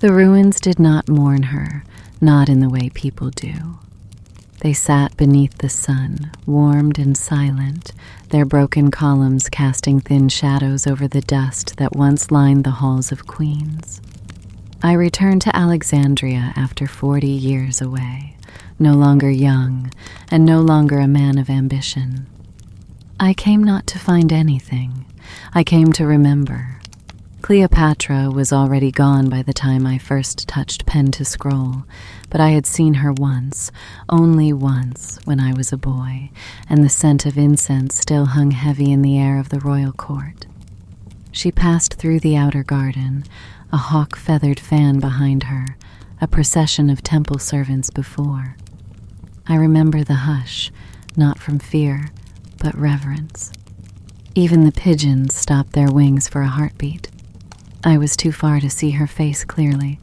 The ruins did not mourn her, not in the way people do. They sat beneath the sun, warmed and silent, their broken columns casting thin shadows over the dust that once lined the halls of queens. I returned to Alexandria after 40 years away, no longer young and no longer a man of ambition. I came not to find anything. I came to remember. Cleopatra was already gone by the time I first touched pen to scroll, but I had seen her once, only once, when I was a boy, and the scent of incense still hung heavy in the air of the royal court. She passed through the outer garden, a hawk-feathered fan behind her, a procession of temple servants before. I remember the hush, not from fear, but reverence. Even the pigeons stopped their wings for a heartbeat. I was too far to see her face clearly,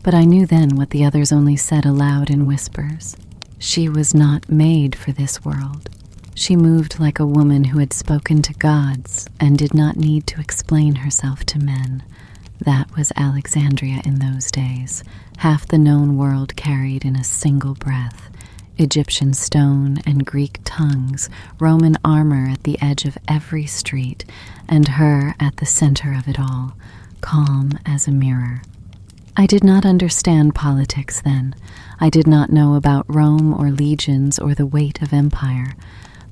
but I knew then what the others only said aloud in whispers. She was not made for this world. She moved like a woman who had spoken to gods and did not need to explain herself to men. That was Alexandria in those days, half the known world carried in a single breath. Egyptian stone and Greek tongues, Roman armor at the edge of every street, and her at the center of it all, calm as a mirror. I did not understand politics then. I did not know about Rome or legions or the weight of empire,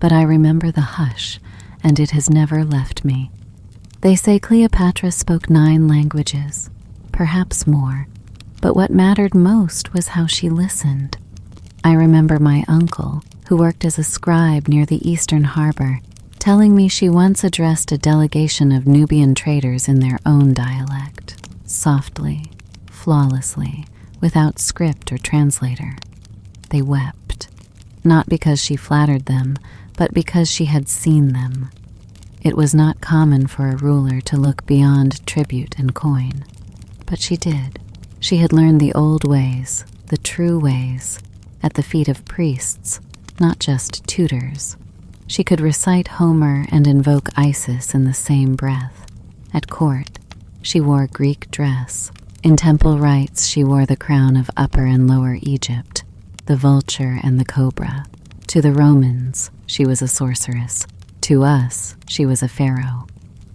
but I remember the hush, and it has never left me. They say Cleopatra spoke 9 languages, perhaps more, but what mattered most was how she listened. I remember my uncle, who worked as a scribe near the eastern harbor, telling me she once addressed a delegation of Nubian traders in their own dialect, softly, flawlessly, without script or translator. They wept, not because she flattered them, but because she had seen them. It was not common for a ruler to look beyond tribute and coin, but she did. She had learned the old ways, the true ways, at the feet of priests, not just tutors. She could recite Homer and invoke Isis in the same breath. At court, she wore Greek dress. In temple rites, she wore the crown of Upper and Lower Egypt, the vulture and the cobra. To the Romans, she was a sorceress. To us, she was a pharaoh.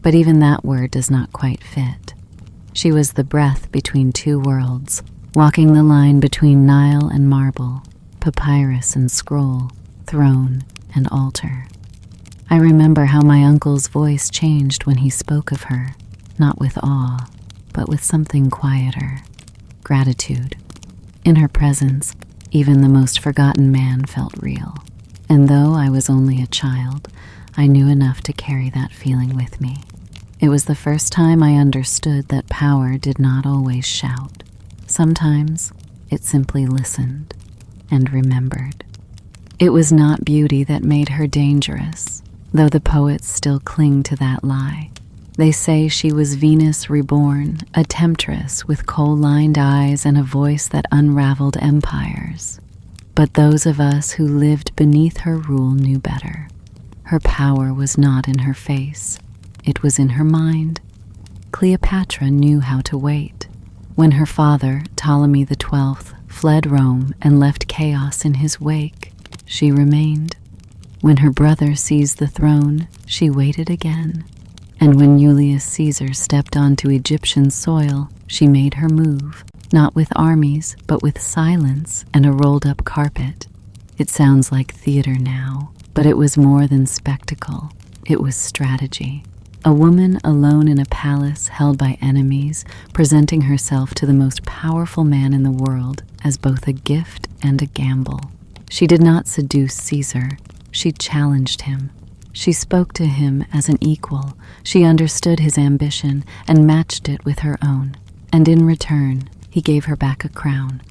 But even that word does not quite fit. She was the breath between two worlds, walking the line between Nile and marble, papyrus and scroll, throne and altar. I remember how my uncle's voice changed when he spoke of her, not with awe, but with something quieter, gratitude. In her presence, even the most forgotten man felt real. And though I was only a child, I knew enough to carry that feeling with me. It was the first time I understood that power did not always shout. Sometimes it simply listened and remembered. It was not beauty that made her dangerous, though the poets still cling to that lie. They say she was Venus reborn, a temptress with coal-lined eyes and a voice that unraveled empires. But those of us who lived beneath her rule knew better. Her power was not in her face. It was in her mind. Cleopatra knew how to wait. When her father, Ptolemy XII, fled Rome and left chaos in his wake, she remained. When her brother seized the throne, she waited again. And when Julius Caesar stepped onto Egyptian soil, she made her move, not with armies, but with silence and a rolled-up carpet. It sounds like theater now, but it was more than spectacle. It was strategy. A woman alone in a palace held by enemies, presenting herself to the most powerful man in the world as both a gift and a gamble. She did not seduce Caesar. She challenged him. She spoke to him as an equal. She understood his ambition and matched it with her own. And in return, he gave her back a crown.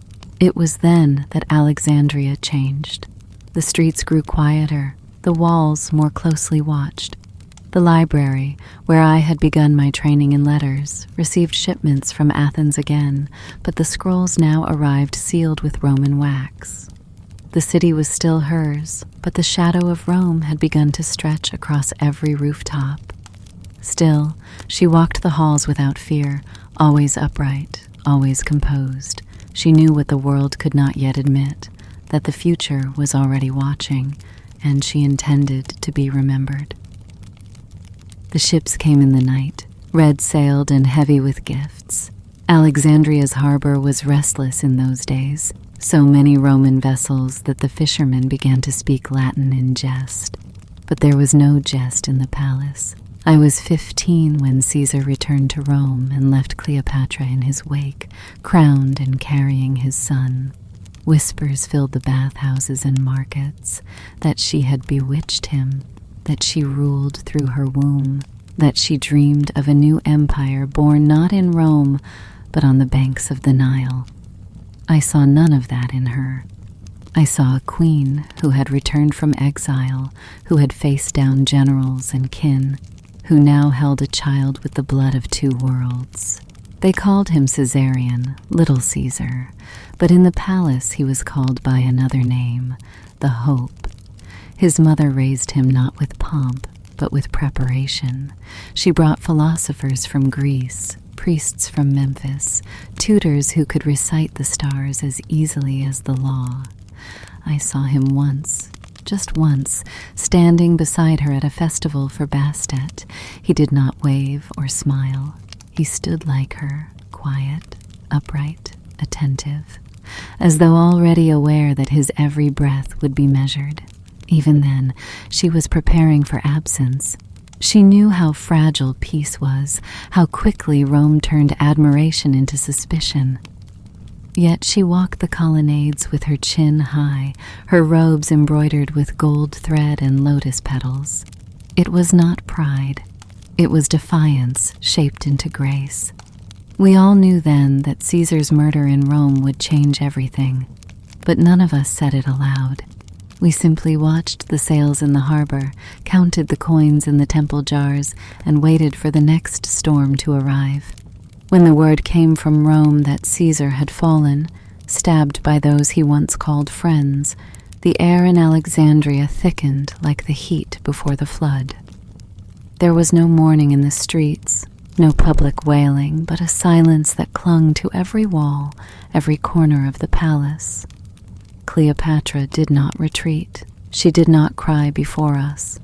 It was then that Alexandria changed. The streets grew quieter, the walls more closely watched. The library, where I had begun my training in letters, received shipments from Athens again, but the scrolls now arrived sealed with Roman wax. The city was still hers, but the shadow of Rome had begun to stretch across every rooftop. Still, she walked the halls without fear, always upright, always composed. She knew what the world could not yet admit, that the future was already watching, and she intended to be remembered. The ships came in the night, red-sailed and heavy with gifts. Alexandria's harbor was restless in those days, so many Roman vessels that the fishermen began to speak Latin in jest. But there was no jest in the palace. I was 15 when Caesar returned to Rome and left Cleopatra in his wake, crowned and carrying his son. Whispers filled the bathhouses and markets, that she had bewitched him, that she ruled through her womb, that she dreamed of a new empire born not in Rome, but on the banks of the Nile. I saw none of that in her. I saw a queen who had returned from exile, who had faced down generals and kin, who now held a child with the blood of two worlds. They called him Caesarion, Little Caesar, but in the palace he was called by another name, the Hope. His mother raised him not with pomp, but with preparation. She brought philosophers from Greece, priests from Memphis, tutors who could recite the stars as easily as the law. I saw him once, just once, standing beside her at a festival for Bastet. He did not wave or smile. He stood like her, quiet, upright, attentive, as though already aware that his every breath would be measured. Even then, she was preparing for absence. She knew how fragile peace was, how quickly Rome turned admiration into suspicion. Yet she walked the colonnades with her chin high, her robes embroidered with gold thread and lotus petals. It was not pride. It was defiance shaped into grace. We all knew then that Caesar's murder in Rome would change everything, but none of us said it aloud. We simply watched the sails in the harbor, counted the coins in the temple jars, and waited for the next storm to arrive. When the word came from Rome that Caesar had fallen, stabbed by those he once called friends, the air in Alexandria thickened like the heat before the flood. There was no mourning in the streets, no public wailing, but a silence that clung to every wall, every corner of the palace. Cleopatra did not retreat. She did not cry before us.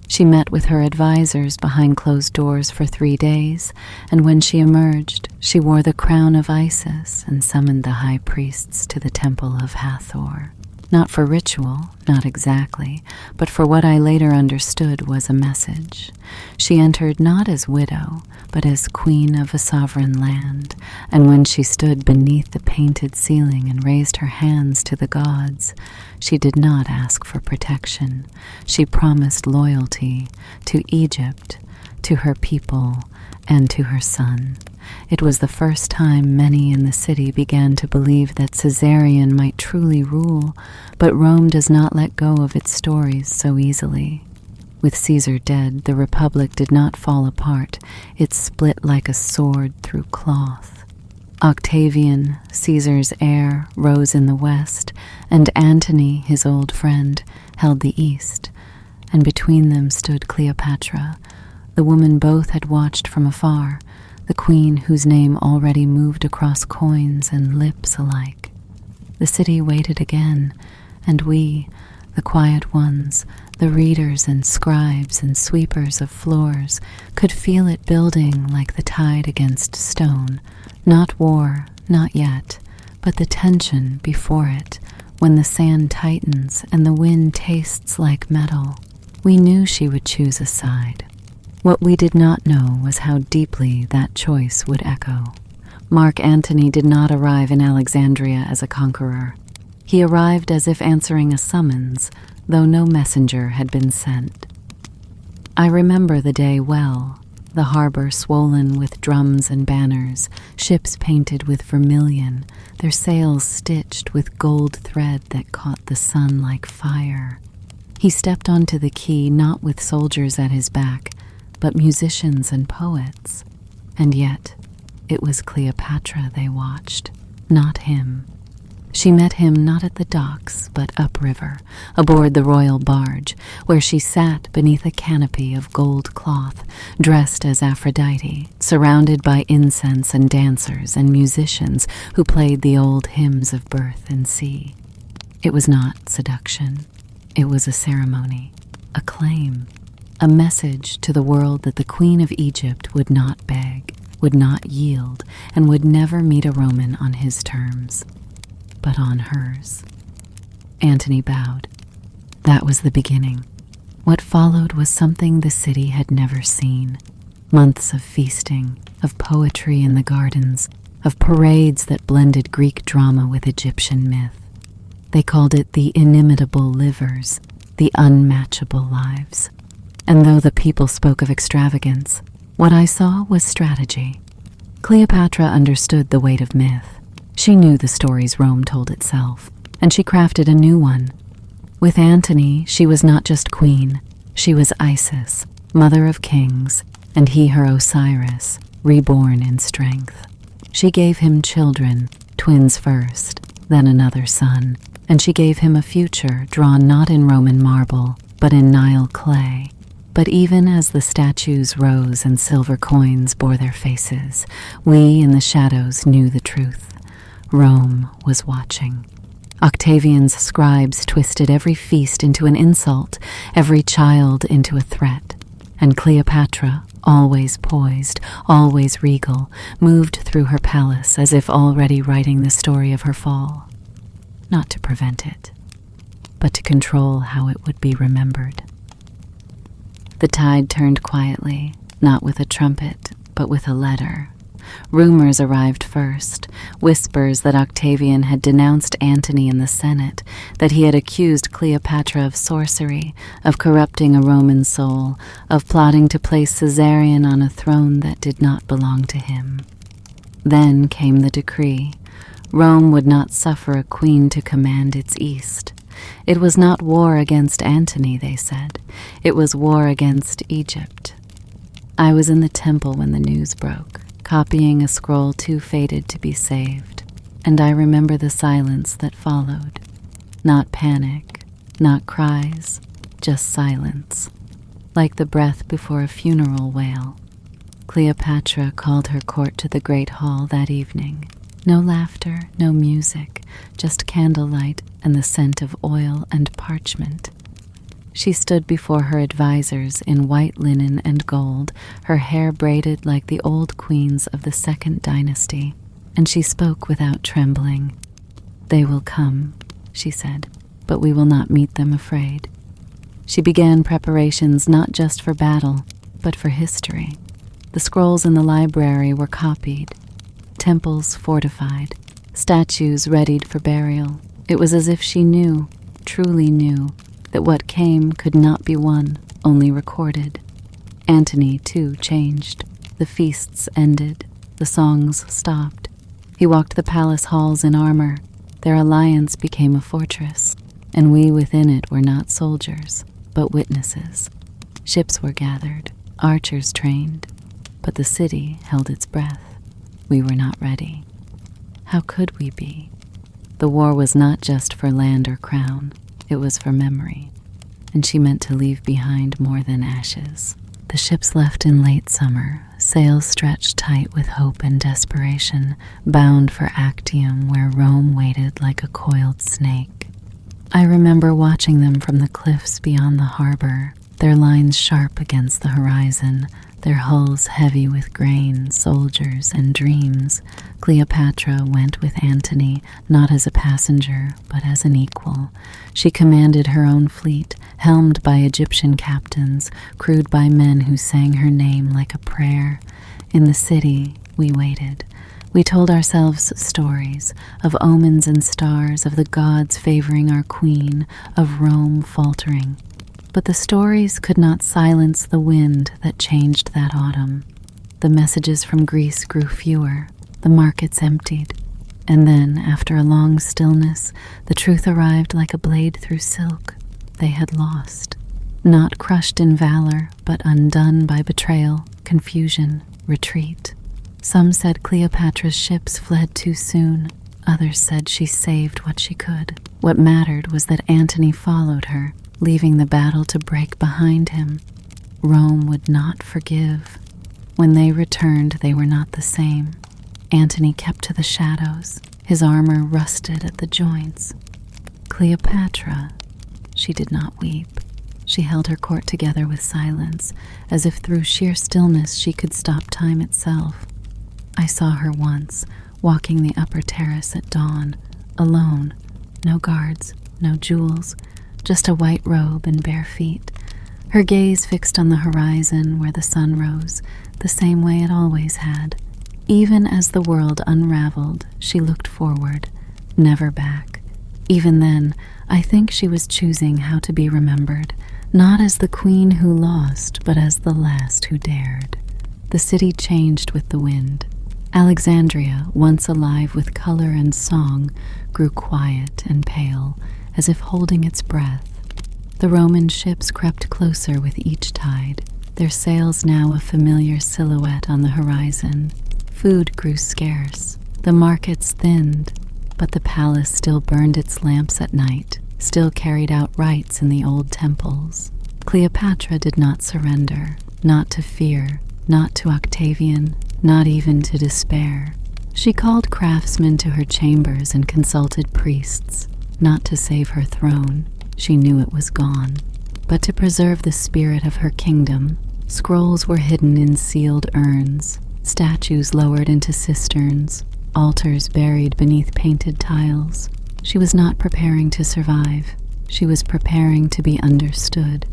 She met with her advisors behind closed doors for 3 days, and when she emerged, she wore the crown of Isis and summoned the high priests to the temple of Hathor. Not for ritual, not exactly, but for what I later understood was a message. She entered not as widow, but as queen of a sovereign land, and when she stood beneath the painted ceiling and raised her hands to the gods, she did not ask for protection. She promised loyalty to Egypt, to her people, and to her son. It was the first time many in the city began to believe that Caesarion might truly rule, but Rome does not let go of its stories so easily. With Caesar dead, the Republic did not fall apart. It split like a sword through cloth. Octavian, Caesar's heir, rose in the west, and Antony, his old friend, held the east, and between them stood Cleopatra, the woman both had watched from afar, the queen whose name already moved across coins and lips alike. The city waited again, and we, the quiet ones, the readers and scribes and sweepers of floors, could feel it building like the tide against stone. Not war, not yet, but the tension before it, when the sand tightens and the wind tastes like metal. We knew she would choose a side. What we did not know was how deeply that choice would echo. Mark Antony did not arrive in Alexandria as a conqueror. He arrived as if answering a summons, though no messenger had been sent. I remember the day well, the harbor swollen with drums and banners, ships painted with vermilion, their sails stitched with gold thread that caught the sun like fire. He stepped onto the quay not with soldiers at his back, but musicians and poets. And yet, it was Cleopatra they watched, not him. She met him not at the docks, but upriver, aboard the royal barge, where she sat beneath a canopy of gold cloth, dressed as Aphrodite, surrounded by incense and dancers and musicians who played the old hymns of birth and sea. It was not seduction. It was a ceremony, a claim, a message to the world that the Queen of Egypt would not beg, would not yield, and would never meet a Roman on his terms, but on hers. Antony bowed. That was the beginning. What followed was something the city had never seen. Months of feasting, of poetry in the gardens, of parades that blended Greek drama with Egyptian myth. They called it the inimitable livers, the unmatchable lives. And though the people spoke of extravagance, what I saw was strategy. Cleopatra understood the weight of myth. She knew the stories Rome told itself, and she crafted a new one. With Antony, she was not just queen. She was Isis, mother of kings, and he her Osiris, reborn in strength. She gave him children, twins first, then another son, and she gave him a future drawn not in Roman marble, but in Nile clay. But even as the statues rose and silver coins bore their faces, we in the shadows knew the truth. Rome was watching. Octavian's scribes twisted every feast into an insult, every child into a threat, and Cleopatra, always poised, always regal, moved through her palace as if already writing the story of her fall. Not to prevent it, but to control how it would be remembered. The tide turned quietly, not with a trumpet, but with a letter. Rumors arrived first, whispers that Octavian had denounced Antony in the Senate, that he had accused Cleopatra of sorcery, of corrupting a Roman soul, of plotting to place Caesarion on a throne that did not belong to him. Then came the decree. Rome would not suffer a queen to command its east. It was not war against Antony, they said. It was war against Egypt. I was in the temple when the news broke, copying a scroll too faded to be saved, and I remember the silence that followed. Not panic, not cries, just silence, like the breath before a funeral wail. Cleopatra called her court to the great hall that evening. No laughter, no music, just candlelight and the scent of oil and parchment. She stood before her advisors in white linen and gold, her hair braided like the old queens of the Second Dynasty, and she spoke without trembling. "They will come," she said, "but we will not meet them afraid." She began preparations not just for battle, but for history. The scrolls in the library were copied, temples fortified, statues readied for burial. It was as if she knew, truly knew, that what came could not be won, only recorded. Antony, too, changed. The feasts ended. The songs stopped. He walked the palace halls in armor. Their alliance became a fortress, and we within it were not soldiers, but witnesses. Ships were gathered, archers trained, but the city held its breath. We were not ready. How could we be? The war was not just for land or crown. It was for memory, and she meant to leave behind more than ashes. The ships left in late summer, sails stretched tight with hope and desperation, bound for Actium, where Rome waited like a coiled snake. I remember watching them from the cliffs beyond the harbor, their lines sharp against the horizon, their hulls heavy with grain, soldiers, and dreams. Cleopatra went with Antony, not as a passenger, but as an equal. She commanded her own fleet, helmed by Egyptian captains, crewed by men who sang her name like a prayer. In the city, we waited. We told ourselves stories of omens and stars, of the gods favoring our queen, of Rome faltering. But the stories could not silence the wind that changed that autumn. The messages from Greece grew fewer, the markets emptied, and then, after a long stillness, the truth arrived like a blade through silk. They had lost, not crushed in valor, but undone by betrayal, confusion, retreat. Some said Cleopatra's ships fled too soon. Others said she saved what she could. What mattered was that Antony followed her, leaving the battle to break behind him. Rome would not forgive. When they returned, they were not the same. Antony kept to the shadows, his armor rusted at the joints. Cleopatra, she did not weep. She held her court together with silence, as if through sheer stillness she could stop time itself. I saw her once, walking the upper terrace at dawn, alone. No guards, no jewels, just a white robe and bare feet. Her gaze fixed on the horizon where the sun rose, the same way it always had. Even as the world unraveled, she looked forward, never back. Even then, I think she was choosing how to be remembered, not as the queen who lost, but as the last who dared. The city changed with the wind. Alexandria, once alive with color and song, grew quiet and pale, as if holding its breath. The Roman ships crept closer with each tide, their sails now a familiar silhouette on the horizon. Food grew scarce, the markets thinned, but the palace still burned its lamps at night, still carried out rites in the old temples. Cleopatra did not surrender, not to fear, not to Octavian, not even to despair. She called craftsmen to her chambers and consulted priests, not to save her throne, she knew it was gone, but to preserve the spirit of her kingdom. Scrolls were hidden in sealed urns, statues lowered into cisterns, altars buried beneath painted tiles. She was not preparing to survive. She was preparing to be understood.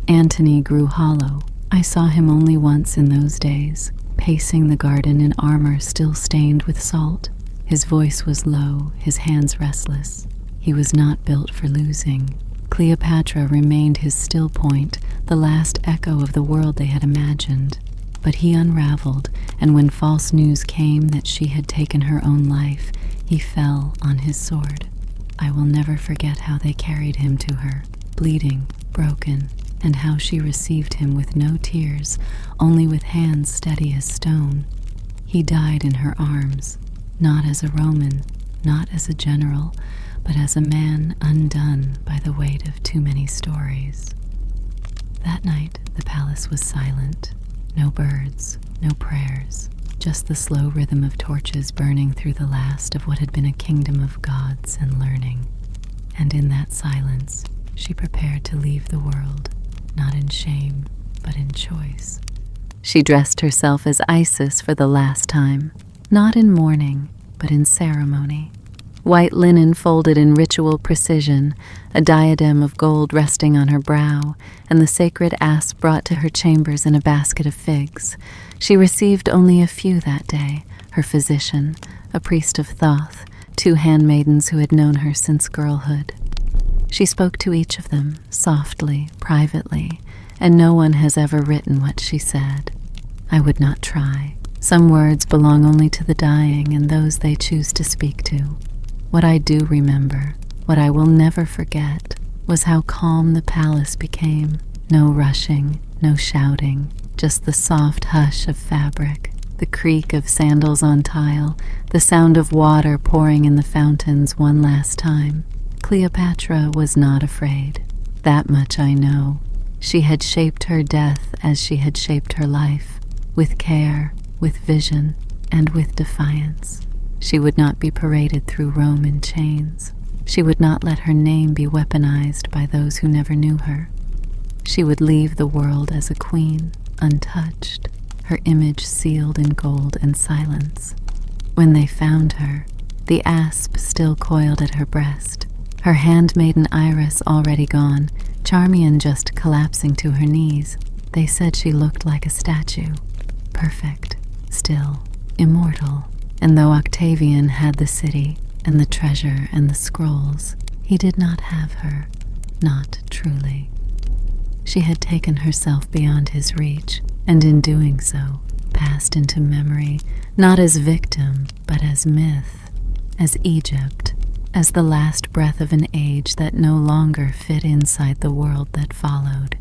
Antony grew hollow. I saw him only once in those days, pacing the garden in armor still stained with salt. His voice was low, his hands restless. He was not built for losing. Cleopatra remained his still point, the last echo of the world they had imagined. But he unraveled, and when false news came that she had taken her own life, he fell on his sword. I will never forget how they carried him to her, bleeding, broken, and how she received him with no tears, only with hands steady as stone. He died in her arms, not as a Roman, not as a general, but as a man undone by the weight of too many stories. That night, the palace was silent. No birds, no prayers, just the slow rhythm of torches burning through the last of what had been a kingdom of gods and learning. And in that silence, she prepared to leave the world, not in shame, but in choice. She dressed herself as Isis for the last time, not in mourning, but in ceremony. White linen folded in ritual precision, a diadem of gold resting on her brow, and the sacred asp brought to her chambers in a basket of figs. She received only a few that day, her physician, a priest of Thoth, 2 handmaidens who had known her since girlhood. She spoke to each of them, softly, privately, and no one has ever written what she said. I would not try. Some words belong only to the dying and those they choose to speak to. What I do remember, what I will never forget, was how calm the palace became. No rushing, no shouting, just the soft hush of fabric, the creak of sandals on tile, the sound of water pouring in the fountains one last time. Cleopatra was not afraid. That much I know. She had shaped her death as she had shaped her life, with care, with vision, and with defiance. She would not be paraded through Rome in chains. She would not let her name be weaponized by those who never knew her. She would leave the world as a queen, untouched, her image sealed in gold and silence. When they found her, the asp still coiled at her breast, her handmaiden Iris already gone, Charmian just collapsing to her knees. They said she looked like a statue, perfect, still, immortal. And though Octavian had the city and the treasure and the scrolls, he did not have her, not truly. She had taken herself beyond his reach, and in doing so, passed into memory, not as victim, but as myth, as Egypt, as the last breath of an age that no longer fit inside the world that followed.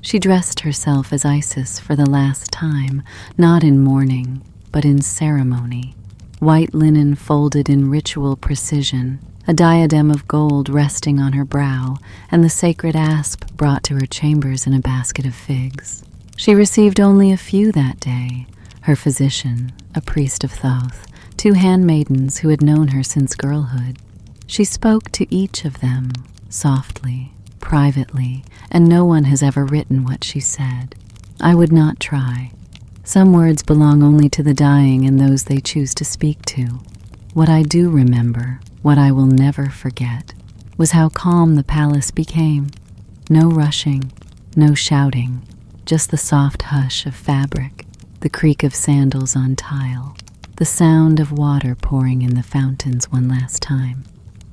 She dressed herself as Isis for the last time, not in mourning, but in ceremony. white linen folded in ritual precision, a diadem of gold resting on her brow, and the sacred asp brought to her chambers in a basket of figs. She received only a few that day: her physician, a priest of Thoth, 2 handmaidens who had known her since girlhood. She spoke to each of them, softly, privately, and no one has ever written what she said. I would not try. Some words belong only to the dying and those they choose to speak to. What I do remember, what I will never forget, was how calm the palace became. No rushing, no shouting, just the soft hush of fabric, the creak of sandals on tile, the sound of water pouring in the fountains one last time.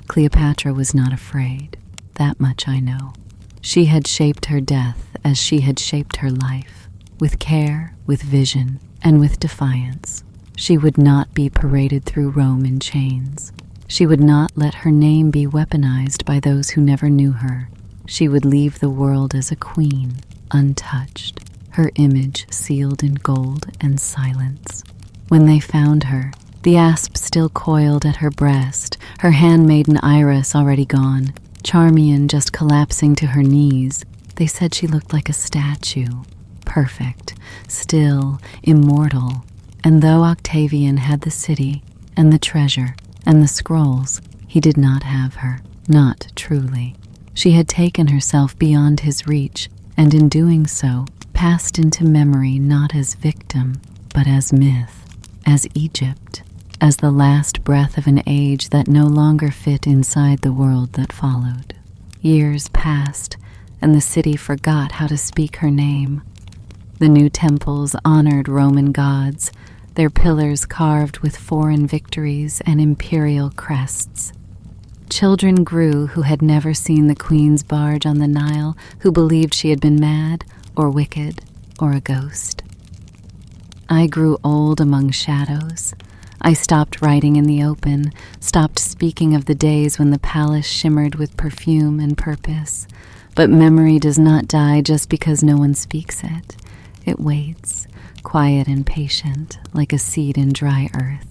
Cleopatra was not afraid, that much I know. She had shaped her death as she had shaped her life, with care, with vision, and with defiance. She would not be paraded through Rome in chains. She would not let her name be weaponized by those who never knew her. She would leave the world as a queen, untouched, her image sealed in gold and silence. When they found her, the asp still coiled at her breast, her handmaiden Iris already gone, Charmian just collapsing to her knees, they said she looked like a statue, perfect, still, immortal. And though Octavian had the city, and the treasure, and the scrolls, he did not have her, not truly. She had taken herself beyond his reach, and in doing so, passed into memory not as victim, but as myth, as Egypt, as the last breath of an age that no longer fit inside the world that followed. Years passed, and the city forgot how to speak her name. The new temples honored Roman gods, their pillars carved with foreign victories and imperial crests. Children grew who had never seen the queen's barge on the Nile, who believed she had been mad or wicked or a ghost. I grew old among shadows. I stopped writing in the open, stopped speaking of the days when the palace shimmered with perfume and purpose. But memory does not die just because no one speaks it. It waits, quiet and patient, like a seed in dry earth.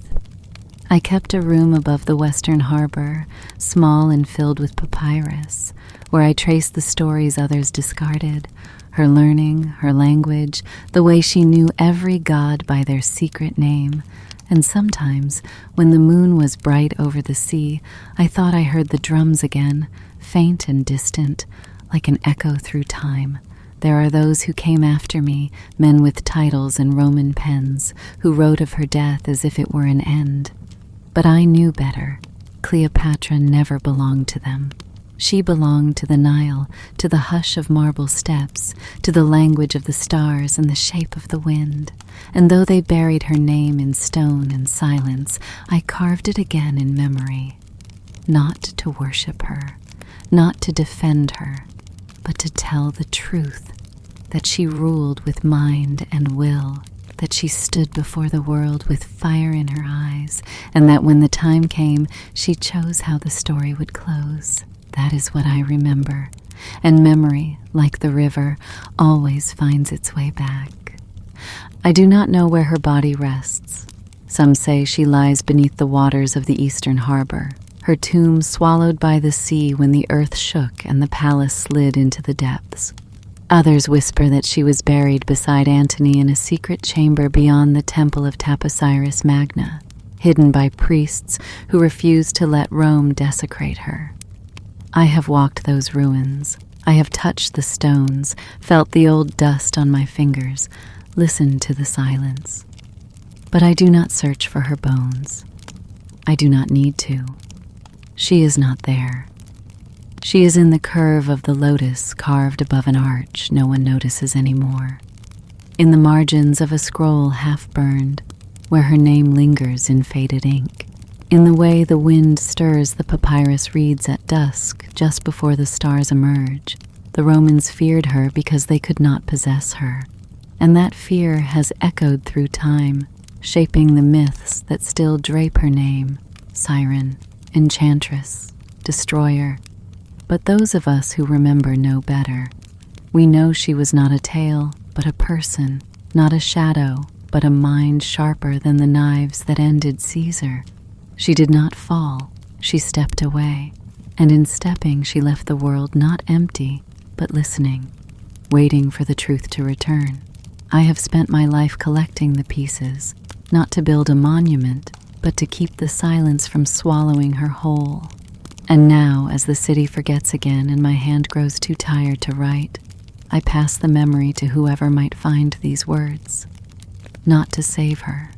I kept a room above the western harbor, small and filled with papyrus, where I traced the stories others discarded, her learning, her language, the way she knew every god by their secret name. And sometimes, when the moon was bright over the sea, I thought I heard the drums again, faint and distant, like an echo through time. There are those who came after me, men with titles and Roman pens, who wrote of her death as if it were an end. But I knew better. Cleopatra never belonged to them. She belonged to the Nile, to the hush of marble steps, to the language of the stars and the shape of the wind. And though they buried her name in stone and silence, I carved it again in memory. Not to worship her, not to defend her, but to tell the truth, that she ruled with mind and will, that she stood before the world with fire in her eyes, and that when the time came, she chose how the story would close. That is what I remember, and memory, like the river, always finds its way back. I do not know where her body rests. Some say she lies beneath the waters of the eastern harbor, her tomb swallowed by the sea when the earth shook and the palace slid into the depths. Others whisper that she was buried beside Antony in a secret chamber beyond the temple of Taposiris Magna, hidden by priests who refused to let Rome desecrate her. I have walked those ruins. I have touched the stones, felt the old dust on my fingers, listened to the silence. But I do not search for her bones. I do not need to. She is not there. She is in the curve of the lotus carved above an arch no one notices anymore, in the margins of a scroll half burned, where her name lingers in faded ink, in the way the wind stirs the papyrus reeds at dusk just before the stars emerge. The Romans feared her because they could not possess her, and that fear has echoed through time, shaping the myths that still drape her name: siren, enchantress, destroyer. But those of us who remember know better. We know she was not a tale, but a person, not a shadow, but a mind sharper than the knives that ended Caesar. She did not fall, she stepped away, and in stepping she left the world not empty, but listening, waiting for the truth to return. I have spent my life collecting the pieces, not to build a monument, but to keep the silence from swallowing her whole. And now, as the city forgets again and my hand grows too tired to write, I pass the memory to whoever might find these words. Not to save her.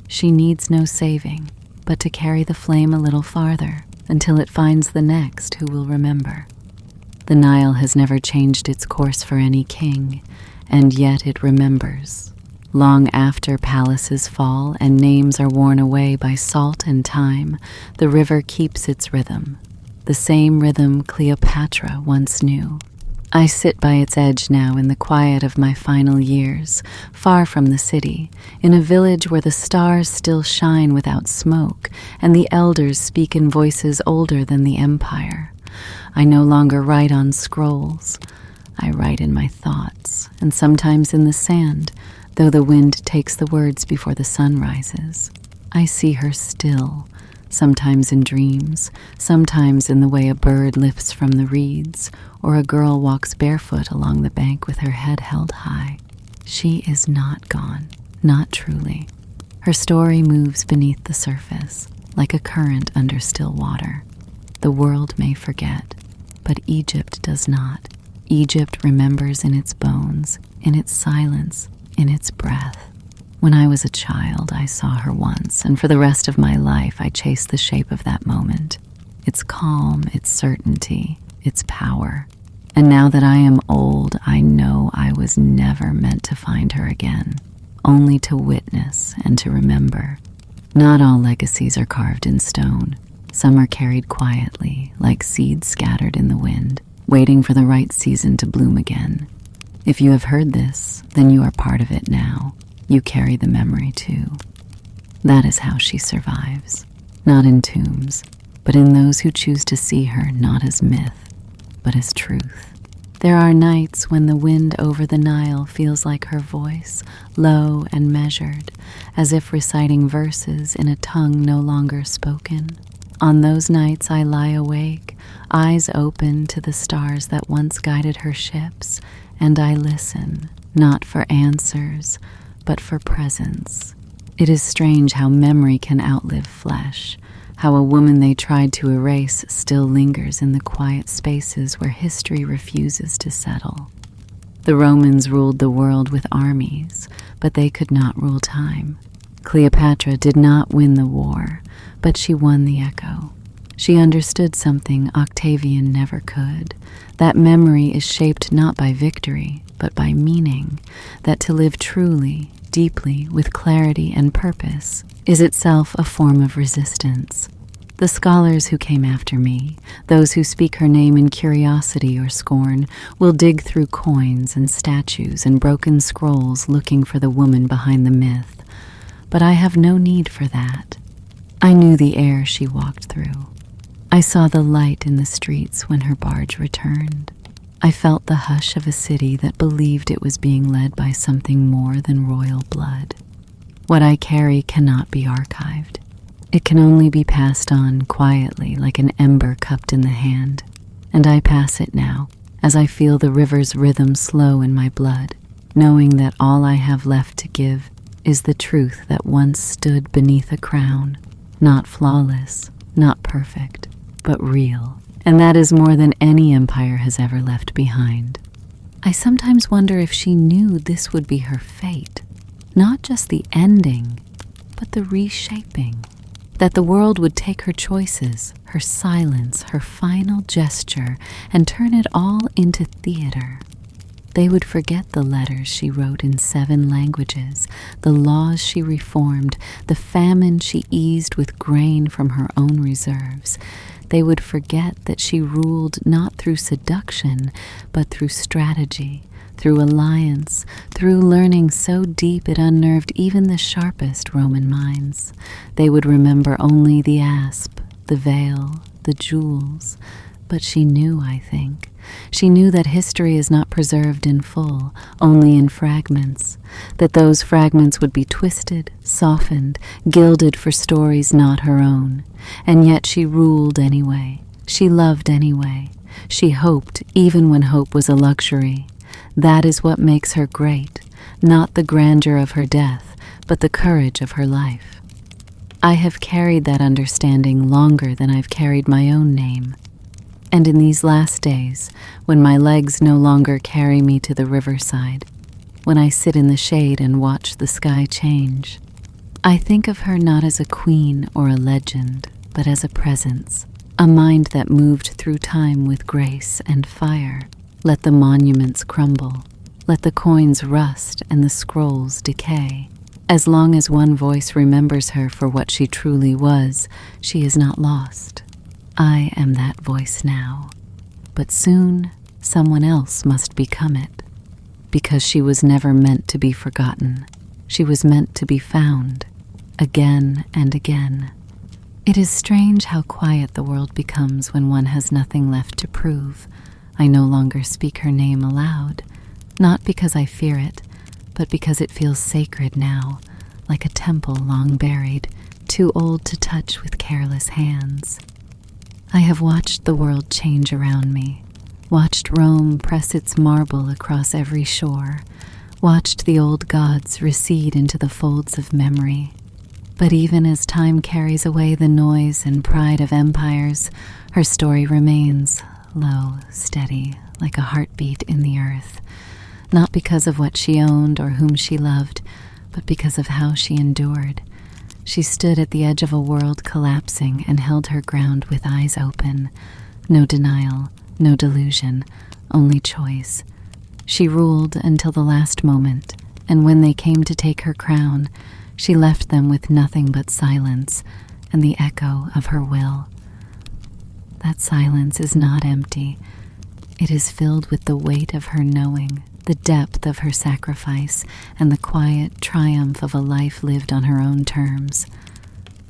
She needs no saving, but to carry the flame a little farther until it finds the next who will remember. The Nile has never changed its course for any king, and yet it remembers. Long after palaces fall and names are worn away by salt and time, the river keeps its rhythm, the same rhythm Cleopatra once knew. I sit by its edge now in the quiet of my final years, far from the city, in a village where the stars still shine without smoke, and the elders speak in voices older than the empire. I no longer write on scrolls. I write in my thoughts, and sometimes in the sand, though the wind takes the words before the sun rises. I see her still, sometimes in dreams, sometimes in the way a bird lifts from the reeds, or a girl walks barefoot along the bank with her head held high. She is not gone, not truly. Her story moves beneath the surface, like a current under still water. The world may forget, but Egypt does not. Egypt remembers in its bones, in its silence, in its breath. When I was a child, I saw her once, and for the rest of my life I chased the shape of that moment, its calm, its certainty, its power. And now that I am old, I know I was never meant to find her again, only to witness and to remember. Not all legacies are carved in stone. Some are carried quietly, like seeds scattered in the wind, waiting for the right season to bloom again. If you have heard this, then you are part of it now. You carry the memory too. That is how she survives, not in tombs, but in those who choose to see her not as myth, but as truth. There are nights when the wind over the Nile feels like her voice, low and measured, as if reciting verses in a tongue no longer spoken. On those nights I lie awake, eyes open to the stars that once guided her ships, and I listen, not for answers, but for presence. It is strange how memory can outlive flesh, how a woman they tried to erase still lingers in the quiet spaces where history refuses to settle. The Romans ruled the world with armies, but they could not rule time. Cleopatra did not win the war, but she won the echo. She understood something Octavian never could, that memory is shaped not by victory, but by meaning, that to live truly, deeply, with clarity and purpose, is itself a form of resistance. The scholars who came after me, those who speak her name in curiosity or scorn, will dig through coins and statues and broken scrolls looking for the woman behind the myth. But I have no need for that. I knew the air she walked through. I saw the light in the streets when her barge returned. I felt the hush of a city that believed it was being led by something more than royal blood. What I carry cannot be archived. It can only be passed on quietly like an ember cupped in the hand, and I pass it now as I feel the river's rhythm slow in my blood, knowing that all I have left to give is the truth that once stood beneath a crown, not flawless, not perfect, but real, and that is more than any empire has ever left behind. I sometimes wonder if she knew this would be her fate, not just the ending, but the reshaping, that the world would take her choices, her silence, her final gesture, and turn it all into theater. They would forget the letters she wrote in 7 languages, the laws she reformed, the famine she eased with grain from her own reserves. They would forget that she ruled not through seduction, but through strategy, through alliance, through learning so deep it unnerved even the sharpest Roman minds. They would remember only the asp, the veil, the jewels. But she knew, I think, She knew that history is not preserved in full, only in fragments, that those fragments would be twisted, softened, gilded for stories not her own. And yet she ruled anyway. She loved anyway. She hoped, even when hope was a luxury. That is what makes her great, not the grandeur of her death, but the courage of her life. I have carried that understanding longer than I've carried my own name. And in these last days, when my legs no longer carry me to the riverside, when I sit in the shade and watch the sky change, I think of her not as a queen or a legend, but as a presence, a mind that moved through time with grace and fire. Let the monuments crumble, let the coins rust and the scrolls decay. As long as one voice remembers her for what she truly was, she is not lost. I am that voice now, but soon someone else must become it, because she was never meant to be forgotten. She was meant to be found, again and again. It is strange how quiet the world becomes when one has nothing left to prove. I no longer speak her name aloud, not because I fear it, but because it feels sacred now, like a temple long buried, too old to touch with careless hands. I have watched the world change around me, watched Rome press its marble across every shore, watched the old gods recede into the folds of memory. But even as time carries away the noise and pride of empires, her story remains low, steady, like a heartbeat in the earth, not because of what she owned or whom she loved, but because of how she endured. She stood at the edge of a world collapsing and held her ground with eyes open. No denial, no delusion, only choice. She ruled until the last moment, and when they came to take her crown, she left them with nothing but silence and the echo of her will. That silence is not empty. It is filled with the weight of her knowing, the depth of her sacrifice, and the quiet triumph of a life lived on her own terms.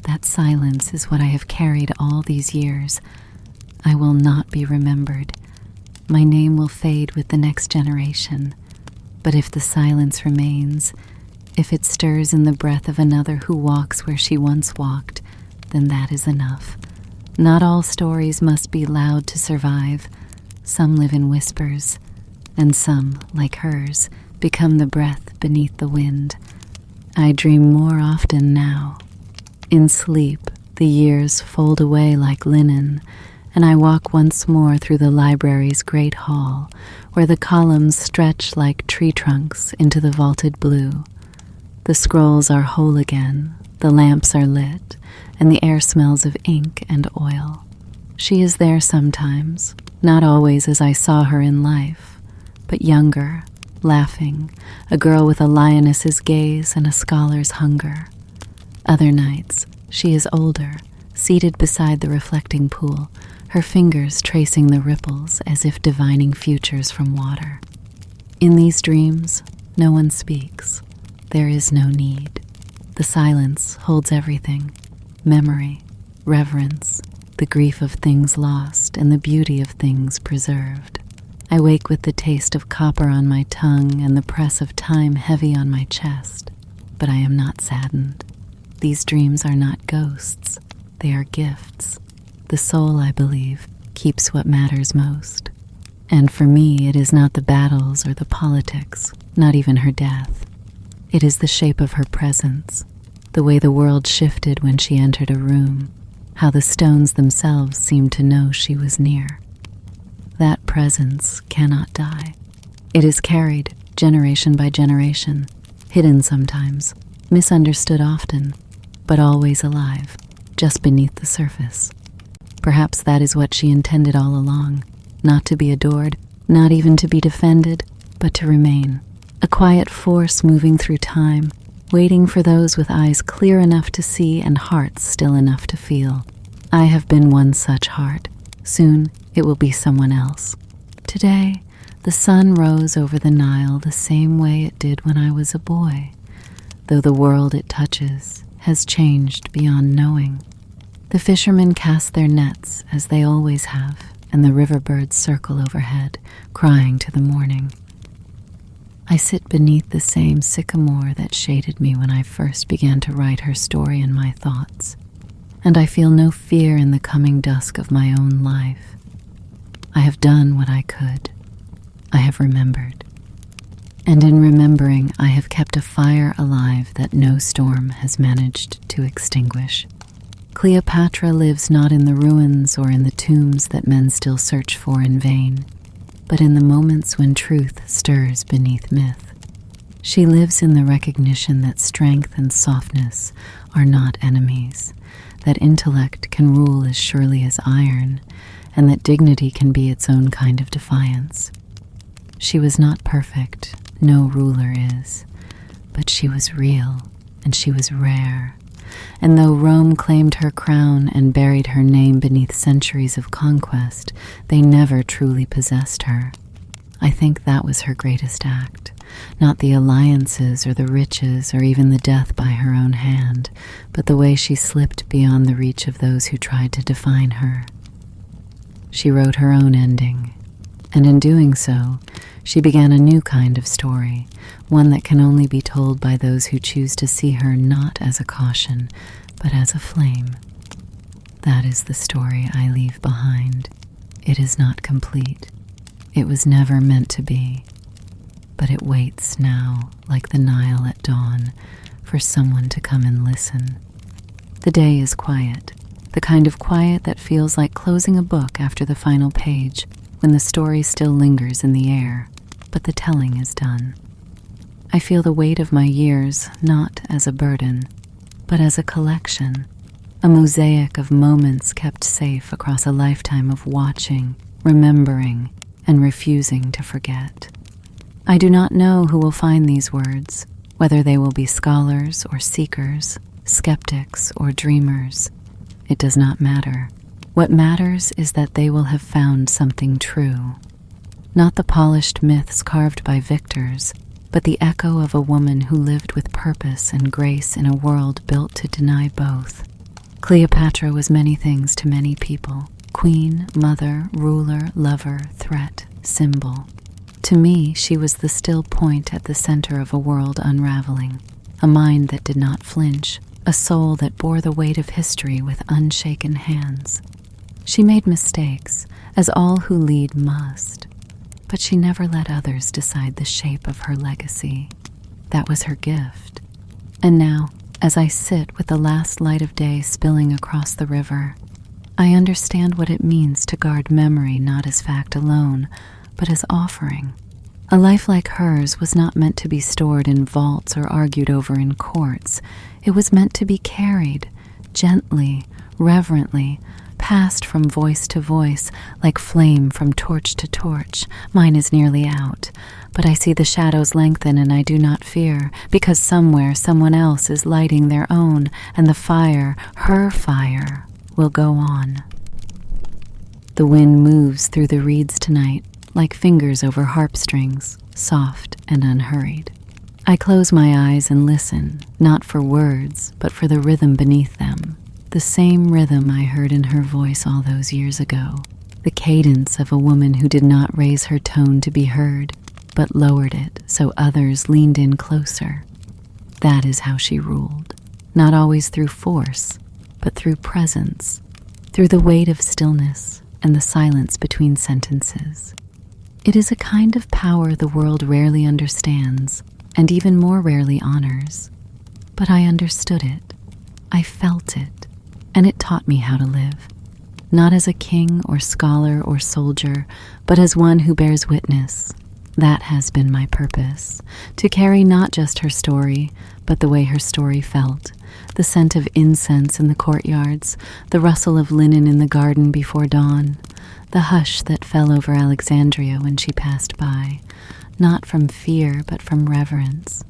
That silence is what I have carried all these years. I will not be remembered. My name will fade with the next generation. But if the silence remains, if it stirs in the breath of another who walks where she once walked, then that is enough. Not all stories must be loud to survive. Some live in whispers, and some, like hers, become the breath beneath the wind. I dream more often now. In sleep, the years fold away like linen, and I walk once more through the library's great hall, where the columns stretch like tree trunks into the vaulted blue. The scrolls are whole again, the lamps are lit, and the air smells of ink and oil. She is there sometimes, not always as I saw her in life, but younger, laughing, a girl with a lioness's gaze and a scholar's hunger. Other nights, she is older, seated beside the reflecting pool, her fingers tracing the ripples as if divining futures from water. In these dreams, no one speaks. There is no need. The silence holds everything: memory, reverence, the grief of things lost, and the beauty of things preserved. I wake with the taste of copper on my tongue and the press of time heavy on my chest, but I am not saddened. These dreams are not ghosts, they are gifts. The soul, I believe, keeps what matters most. And for me, it is not the battles or the politics, not even her death. It is the shape of her presence, the way the world shifted when she entered a room, how the stones themselves seemed to know she was near. That presence cannot die. It is carried generation by generation, hidden sometimes, misunderstood often, but always alive, just beneath the surface. Perhaps that is what she intended all along, not to be adored, not even to be defended, but to remain, a quiet force moving through time, waiting for those with eyes clear enough to see and hearts still enough to feel. I have been one such heart. Soon it will be someone else. Today, the sun rose over the Nile the same way it did when I was a boy, though the world it touches has changed beyond knowing. The fishermen cast their nets as they always have, and the river birds circle overhead, crying to the morning. I sit beneath the same sycamore that shaded me when I first began to write her story in my thoughts, and I feel no fear in the coming dusk of my own life. I have done what I could. I have remembered. And in remembering, I have kept a fire alive that no storm has managed to extinguish. Cleopatra lives not in the ruins or in the tombs that men still search for in vain, but in the moments when truth stirs beneath myth. She lives in the recognition that strength and softness are not enemies, that intellect can rule as surely as iron, and that dignity can be its own kind of defiance. She was not perfect, no ruler is, but she was real, and she was rare. And though Rome claimed her crown and buried her name beneath centuries of conquest, they never truly possessed her. I think that was her greatest act, not the alliances or the riches or even the death by her own hand, but the way she slipped beyond the reach of those who tried to define her. She wrote her own ending, and in doing so, she began a new kind of story, one that can only be told by those who choose to see her not as a caution, but as a flame. That is the story I leave behind. It is not complete. It was never meant to be, but it waits now, like the Nile at dawn, for someone to come and listen. The day is quiet, the kind of quiet that feels like closing a book after the final page, when the story still lingers in the air, but the telling is done. I feel the weight of my years not as a burden, but as a collection, a mosaic of moments kept safe across a lifetime of watching, remembering, and refusing to forget. I do not know who will find these words, whether they will be scholars or seekers, skeptics or dreamers. It does not matter. What matters is that they will have found something true. Not the polished myths carved by victors, but the echo of a woman who lived with purpose and grace in a world built to deny both. Cleopatra was many things to many people: queen, mother, ruler, lover, threat, symbol. To me, she was the still point at the center of a world unraveling, a mind that did not flinch, a soul that bore the weight of history with unshaken hands. She made mistakes, as all who lead must, but she never let others decide the shape of her legacy. That was her gift. And now, as I sit with the last light of day spilling across the river, I understand what it means to guard memory not as fact alone, but as offering. A life like hers was not meant to be stored in vaults or argued over in courts. It was meant to be carried, gently, reverently, passed from voice to voice, like flame from torch to torch. Mine is nearly out, but I see the shadows lengthen and I do not fear, because somewhere someone else is lighting their own, and the fire, her fire, will go on. The wind moves through the reeds tonight, like fingers over harp strings, soft and unhurried. I close my eyes and listen, not for words, but for the rhythm beneath them. The same rhythm I heard in her voice all those years ago. The cadence of a woman who did not raise her tone to be heard, but lowered it so others leaned in closer. That is how she ruled. Not always through force, but through presence, through the weight of stillness and the silence between sentences. It is a kind of power the world rarely understands, and even more rarely honors. But I understood it. I felt it, and it taught me how to live. Not as a king or scholar or soldier, but as one who bears witness. That has been my purpose, to carry not just her story, but the way her story felt, the scent of incense in the courtyards, the rustle of linen in the garden before dawn, the hush that fell over Alexandria when she passed by, not from fear, but from reverence.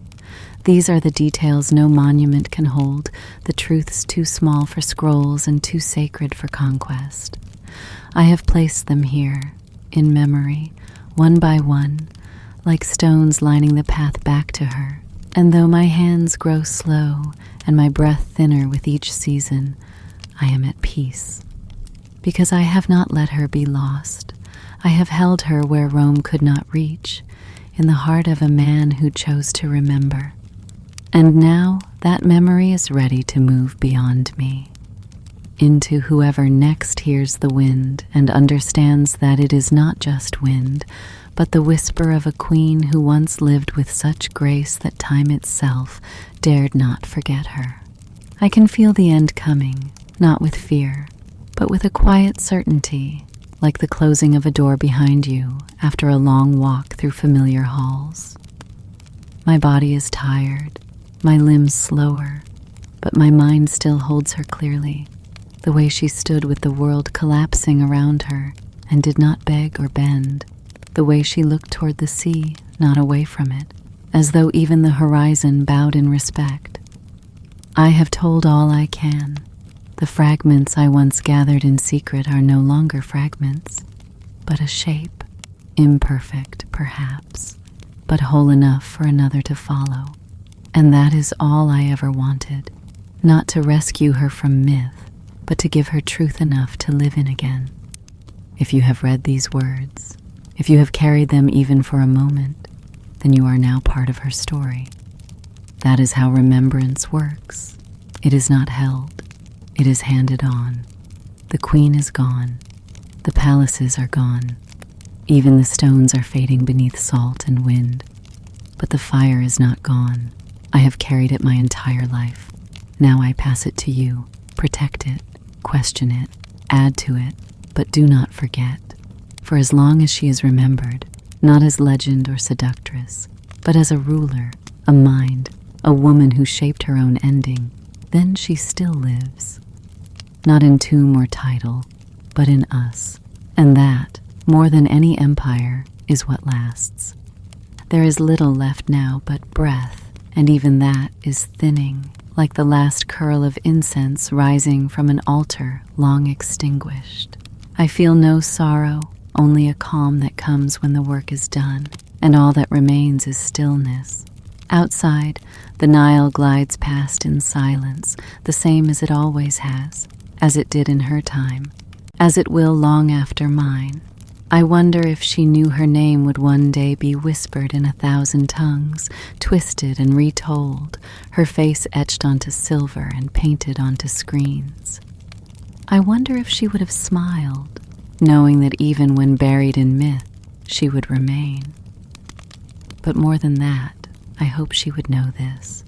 These are the details no monument can hold, the truths too small for scrolls and too sacred for conquest. I have placed them here, in memory, one by one, like stones lining the path back to her. And though my hands grow slow and my breath thinner with each season, I am at peace. because I have not let her be lost. I have held her where Rome could not reach, in the heart of a man who chose to remember. And now that memory is ready to move beyond me, into whoever next hears the wind and understands that it is not just wind, but the whisper of a queen who once lived with such grace that time itself dared not forget her. I can feel the end coming, not with fear, but with a quiet certainty, like the closing of a door behind you after a long walk through familiar halls. My body is tired, my limbs slower, but my mind still holds her clearly, the way she stood with the world collapsing around her and did not beg or bend, the way she looked toward the sea, not away from it, as though even the horizon bowed in respect. I have told all I can. The fragments I once gathered in secret are no longer fragments, but a shape, imperfect perhaps, but whole enough for another to follow. And that is all I ever wanted, not to rescue her from myth, but to give her truth enough to live in again. If you have read these words, if you have carried them even for a moment, then you are now part of her story. That is how remembrance works. It is not held, it is handed on. The queen is gone, the palaces are gone, even the stones are fading beneath salt and wind. But the fire is not gone. I have carried it my entire life. Now I pass it to you. Protect it, question it, add to it, but do not forget. For as long as she is remembered, not as legend or seductress, but as a ruler, a mind, a woman who shaped her own ending, then she still lives. Not in tomb or title, but in us. And that, more than any empire, is what lasts. There is little left now but breath, and even that is thinning, like the last curl of incense rising from an altar long extinguished. I feel no sorrow, only a calm that comes when the work is done, and all that remains is stillness. Outside, the Nile glides past in silence, the same as it always has, as it did in her time, as it will long after mine. I wonder if she knew her name would one day be whispered in 1,000 tongues, twisted and retold, her face etched onto silver and painted onto screens. I wonder if she would have smiled, knowing that even when buried in myth, she would remain. But more than that, I hope she would know this,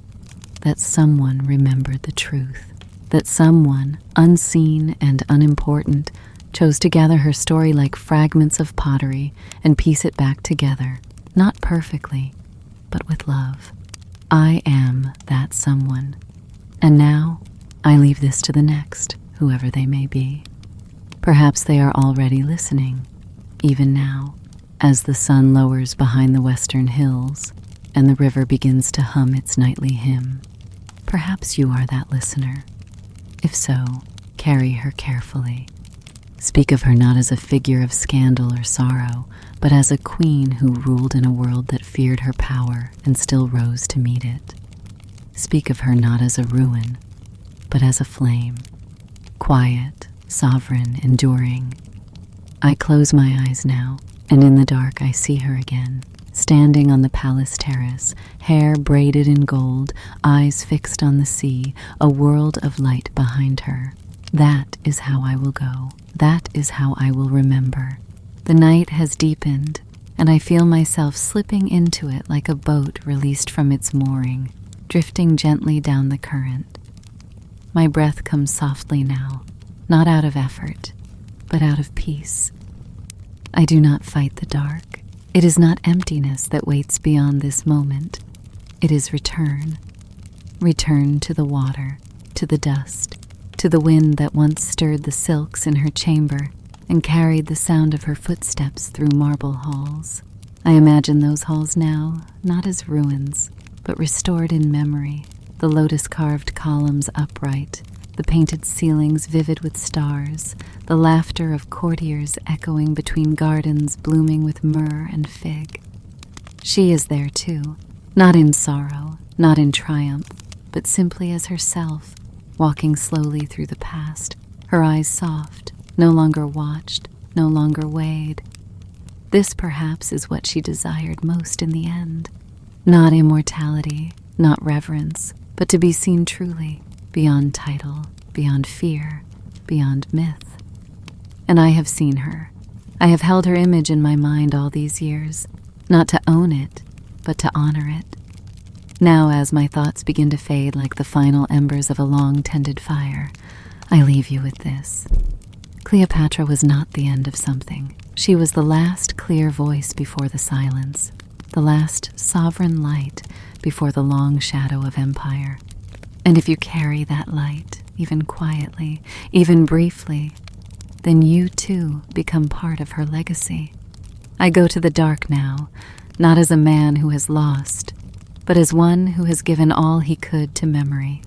that someone remembered the truth, that someone, unseen and unimportant, chose to gather her story like fragments of pottery and piece it back together, not perfectly, but with love. I am that someone. And now, I leave this to the next, whoever they may be. Perhaps they are already listening, even now, as the sun lowers behind the western hills and the river begins to hum its nightly hymn. Perhaps you are that listener. If so, carry her carefully. Speak of her not as a figure of scandal or sorrow, but as a queen who ruled in a world that feared her power and still rose to meet it. Speak of her not as a ruin, but as a flame, quiet, sovereign, enduring. I close my eyes now, and in the dark I see her again, standing on the palace terrace, hair braided in gold, eyes fixed on the sea, a world of light behind her. That is how I will go. That is how I will remember. The night has deepened, and I feel myself slipping into it like a boat released from its mooring, drifting gently down the current. My breath comes softly now, not out of effort, but out of peace. I do not fight the dark. It is not emptiness that waits beyond this moment. It is return. Return to the water, to the dust, to the wind that once stirred the silks in her chamber and carried the sound of her footsteps through marble halls. I imagine those halls now, not as ruins, but restored in memory, the lotus-carved columns upright, the painted ceilings vivid with stars, the laughter of courtiers echoing between gardens blooming with myrrh and fig. She is there too, not in sorrow, not in triumph, but simply as herself, walking slowly through the past, her eyes soft, no longer watched, no longer weighed. This perhaps is what she desired most in the end. Not immortality, not reverence, but to be seen truly, beyond title, beyond fear, beyond myth. And I have seen her. I have held her image in my mind all these years, not to own it, but to honor it. Now, as my thoughts begin to fade like the final embers of a long-tended fire, I leave you with this. Cleopatra was not the end of something. She was the last clear voice before the silence, the last sovereign light before the long shadow of empire. And if you carry that light, even quietly, even briefly, then you too become part of her legacy. I go to the dark now, not as a man who has lost, but as one who has given all he could to memory.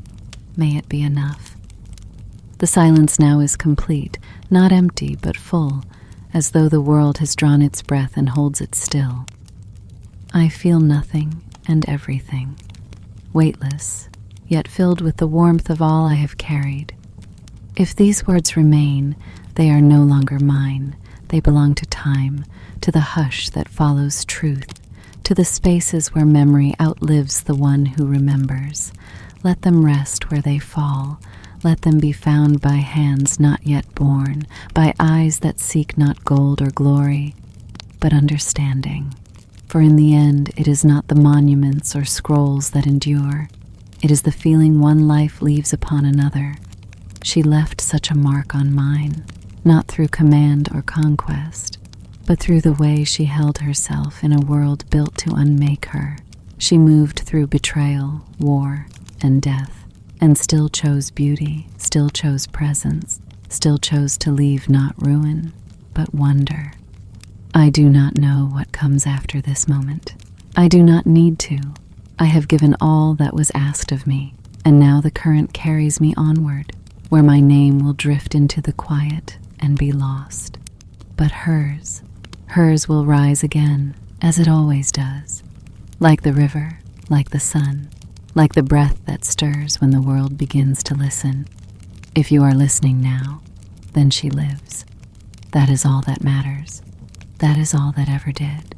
May it be enough. The silence now is complete, not empty, but full, as though the world has drawn its breath and holds it still. I feel nothing and everything, weightless, yet filled with the warmth of all I have carried. If these words remain, they are no longer mine. They belong to time, to the hush that follows truth, to the spaces where memory outlives the one who remembers. Let them rest where they fall. Let them be found by hands not yet born, by eyes that seek not gold or glory, but understanding. For in the end, it is not the monuments or scrolls that endure. It is the feeling one life leaves upon another. She left such a mark on mine, not through command or conquest, but through the way she held herself in a world built to unmake her. She moved through betrayal, war, and death, and still chose beauty, still chose presence, still chose to leave not ruin, but wonder. I do not know what comes after this moment. I do not need to. I have given all that was asked of me, and now the current carries me onward, where my name will drift into the quiet and be lost. But hers will rise again, as it always does, like the river, like the sun, like the breath that stirs when the world begins to listen. If you are listening now, then she lives. That is all that matters. That is all that ever did.